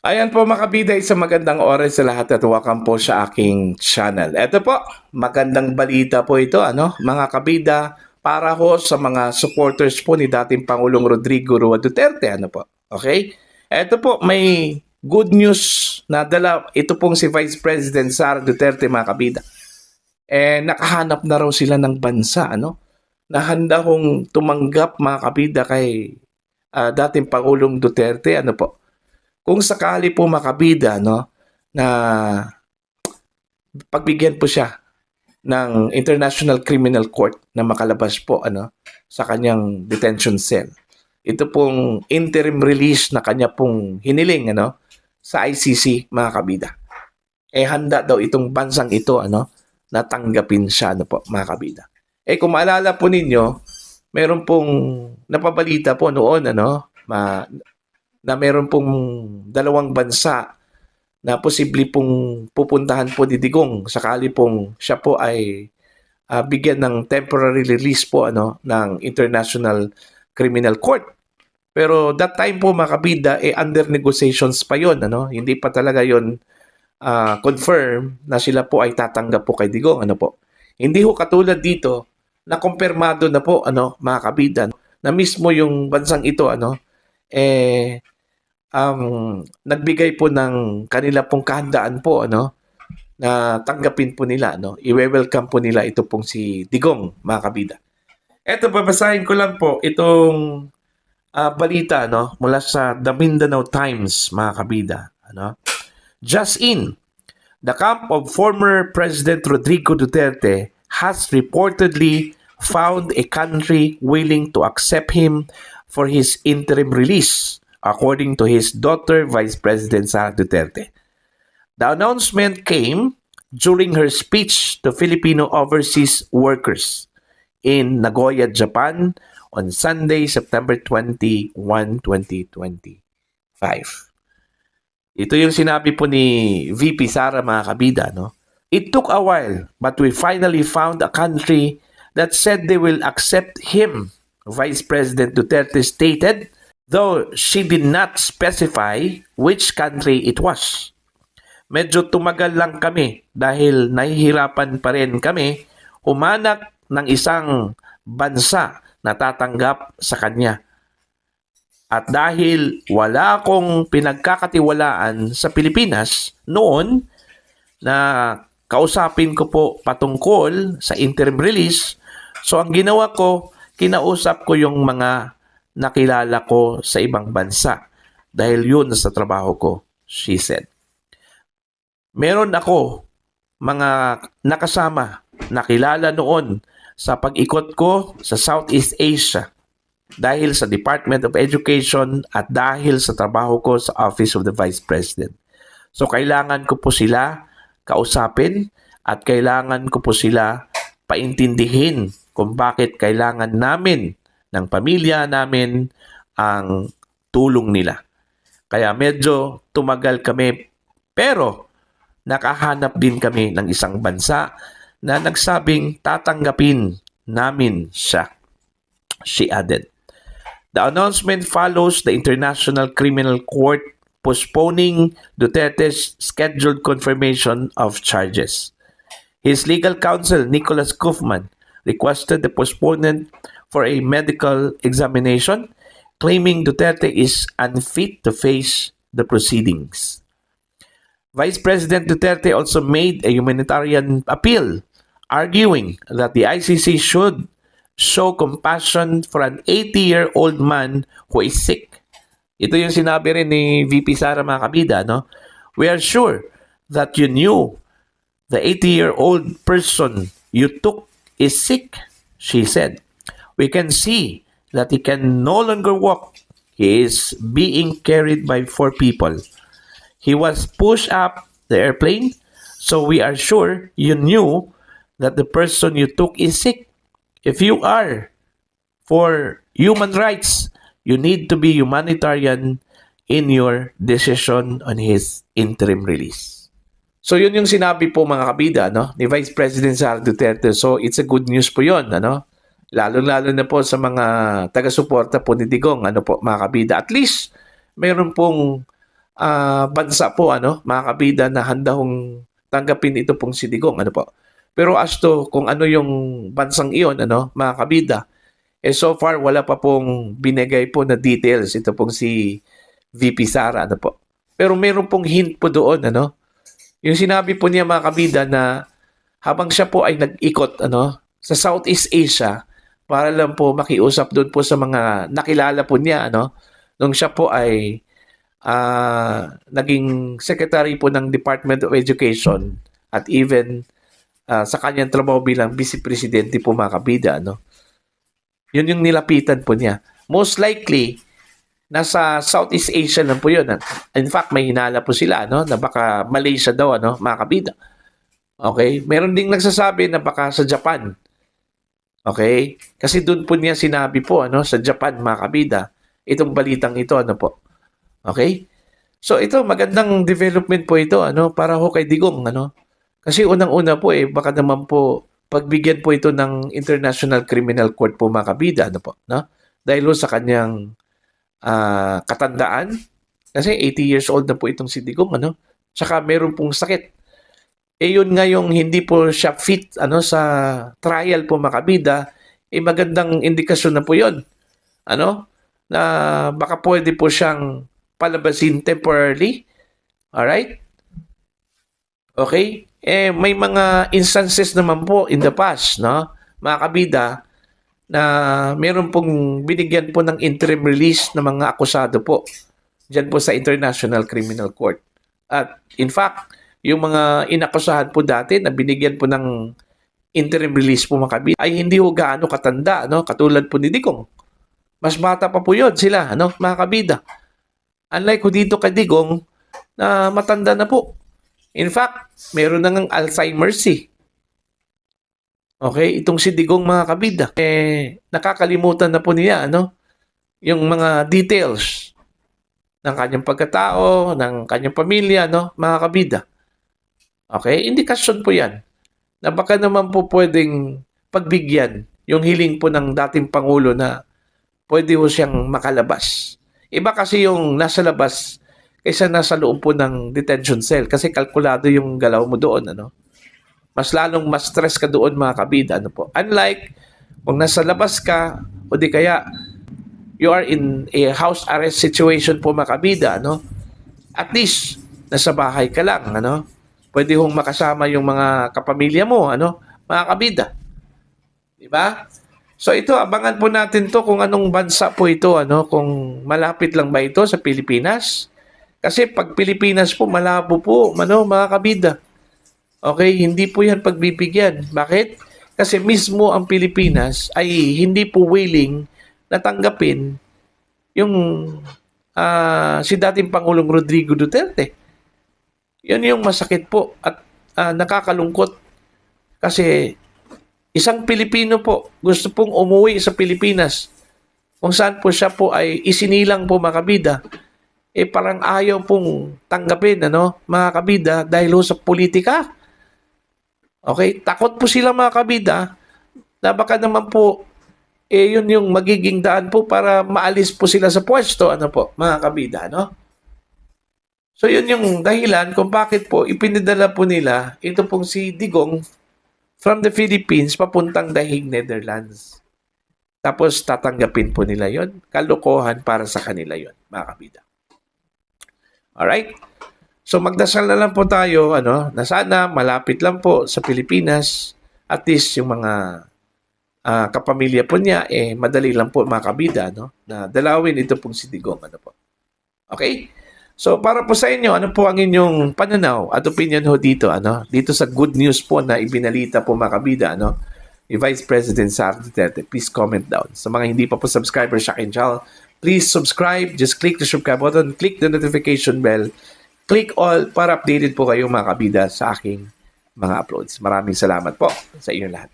Ayan po mga kabida, isang magandang oras sa lahat at welcome po sa aking channel. Ito po, magandang balita po ito, mga kabida, para ho sa mga supporters po ni dating Pangulong Rodrigo Roa Duterte, Okay? Ito po, may good news na dala, ito pong si Vice President Sara Duterte mga kabida. Nakahanap na raw sila ng bansa, na handa kong tumanggap mga kabida kay dating Pangulong Duterte, kung sakali po makabida, na pagbigyan po siya ng International Criminal Court na makalabas po sa kanyang detention cell. Ito pong interim release na kanya pong hiniling sa ICC mga kabida. Handa daw itong bansang ito natanggapin siya mga kabida. Kung maalala po ninyo, meron pong napabalita po noon na meron pong dalawang bansa na posible pong pupuntahan po ni Digong sakali pong siya po ay bigyan ng temporary release po ng International Criminal Court. Pero that time po mga kabida, under negotiations pa yon, hindi pa talaga yon confirm na sila po ay tatanggap po kay Digong, Hindi ho katulad dito na kumpirmado na po mga kabida, na mismo yung bansang ito nagbigay po ng kanila pong kahandaan po na tanggapin po nila i-welcome po nila ito pong si Digong mga kabida. Eto, babasahin ko lang po itong balita mula sa The Mindanao Times mga kabida. Just in, the camp of former President Rodrigo Duterte has reportedly found a country willing to accept him for his interim release, according to his daughter, Vice President Sara Duterte. The announcement came during her speech to Filipino overseas workers in Nagoya, Japan on Sunday, September 21, 2025. Ito yung sinabi po ni VP Sara mga kabida. It took a while, but we finally found a country that said they will accept him, Vice President Duterte stated, though she did not specify which country it was. Medyo tumagal lang kami dahil nahihirapan pa rin kami humanap ng isang bansa na tatanggap sa kanya. At dahil wala akong pinagkakatiwalaan sa Pilipinas noon na kausapin ko po patungkol sa interim release, so ang ginawa ko, kinausap ko yung mga nakilala ko sa ibang bansa dahil yun sa trabaho ko, she said. Meron ako mga nakasama, nakilala noon sa pag-ikot ko sa Southeast Asia dahil sa Department of Education at dahil sa trabaho ko sa Office of the Vice President. So kailangan ko po sila kausapin at kailangan ko po sila paintindihin kung bakit kailangan namin ng pamilya namin ang tulong nila. Kaya medyo tumagal kami, pero nakahanap din kami ng isang bansa na nagsabing tatanggapin namin siya, she added. The announcement follows the International Criminal Court postponing Duterte's scheduled confirmation of charges. His legal counsel, Nicholas Kaufman, requested the postponement for a medical examination, claiming Duterte is unfit to face the proceedings. Vice President Duterte also made a humanitarian appeal, arguing that the ICC should show compassion for an 80-year-old man who is sick. Ito yung sinabi rin ni VP Sara mga kabida, We are sure that you knew the 80-year-old person you took is sick, she said. We can see that he can no longer walk. He is being carried by 4 people. He was pushed up the airplane, so we are sure you knew that the person you took is sick. If you are for human rights, you need to be humanitarian in your decision on his interim release. So yun yung sinabi po mga kabida ni Vice President Sara Duterte. So it's a good news po yun. Lalo-lalo na po sa mga taga-suporta po ni Digong, mga kabida. At least mayroon pong bansa po, mga kabida, na handa hong tanggapin ito pong si Digong, po. Pero as to kung ano yung bansang iyon, mga kabida, so far wala pa pong binigay po na details ito pong si VP Sara, po. Pero meron pong hint po doon, yung sinabi po niya, mga kabida, na habang siya po ay nag-ikot, sa Southeast Asia, para lang po makiusap doon po sa mga nakilala po niya, nung siya po ay naging secretary po ng Department of Education at even sa kanyang trabaho bilang vice presidente po, mga kabida, yun yung nilapitan po niya. Most likely, nasa Southeast Asia lang po yun. In fact, may hinala po sila, na baka Malaysia daw, mga kabida. Okay? Meron ding nagsasabi na baka sa Japan. Okay? Kasi doon po niya sinabi po, sa Japan, mga kabida, itong balitang ito, po. Okay? So ito, magandang development po ito, para ho kay Digong, Kasi unang-una po, baka naman po, pagbigyan po ito ng International Criminal Court po, mga kabida, po, Dahil ho sa kanyang katandaan, kasi 80 years old na po itong si Digong, Tsaka meron pong sakit. Yun nga yung hindi po siya fit, sa trial po, mga kabida, magandang indikasyon na po yun, na baka pwede po siyang palabasin temporarily. Alright? Okay? May mga instances naman po in the past, mga kabida, na meron pong binigyan po ng interim release ng mga akusado po dyan po sa International Criminal Court. At in fact, yung mga inakusahan po dati na binigyan po ng interim release po, mga kabida, ay hindi ho gaano katanda, katulad po ni Digong. Mas bata pa po yun sila, mga kabida. Unlike ko dito kay Digong, na matanda na po. In fact, meron na ng Alzheimer's Okay, itong si Digong, mga kabida. Nakakalimutan na po niya, yung mga details ng kanyang pagkatao, ng kanyang pamilya, mga kabida. Okay, indikasyon po yan na baka naman po pwedeng pagbigyan yung hiling po ng dating Pangulo na pwede po siyang makalabas. Iba kasi yung nasa labas kaysa nasa loob po ng detention cell kasi kalkulado yung galaw mo doon, Mas lalong mas stress ka doon, mga kabida, po. Unlike kung nasa labas ka o di kaya you are in a house arrest situation po, mga kabida, At least nasa bahay ka lang, Pwede hong makasama yung mga kapamilya mo, mga kabida. Di ba? So ito, abangan po natin to kung anong bansa po ito, kung malapit lang ba ito sa Pilipinas. Kasi pag Pilipinas po, malabo po, mga kabida. Okay, hindi po yan pagbibigyan. Bakit? Kasi mismo ang Pilipinas ay hindi po willing na tanggapin yung si dating Pangulong Rodrigo Duterte. Yan yung masakit po at nakakalungkot kasi isang Pilipino po gusto pong umuwi sa Pilipinas kung saan po siya po ay isinilang po, mga kabida. Parang ayaw pong tanggapin, mga kabida, dahil sa politika. Okay, takot po sila, mga kabida, na baka naman po yun yung magiging daan po para maalis po sila sa pwesto, po, mga kabida, So yun yung dahilan kung bakit po ipinadala po nila ito pong si Digong from the Philippines papuntang The Hague, Netherlands. Tapos tatanggapin po nila yon. Kalokohan para sa kanila yon, mga kabida. Alright? So magdasal na lang po tayo, na sana malapit lang po sa Pilipinas, at least yung mga kapamilya po niya, madali lang po, mga kabida, na dalawin ito pong si Digong, po. Okay? So para po sa inyo, ano po ang inyong pananaw at opinion ho dito, dito sa good news po na ibinalita po, mga kabida, ni Vice President Sara Duterte? Please comment down. Sa mga hindi pa po subscriber sa akin channel, please subscribe. Just click the subscribe button, click the notification bell, click all para updated po kayo, mga kabida, sa aking mga uploads. Maraming salamat po sa inyo lahat.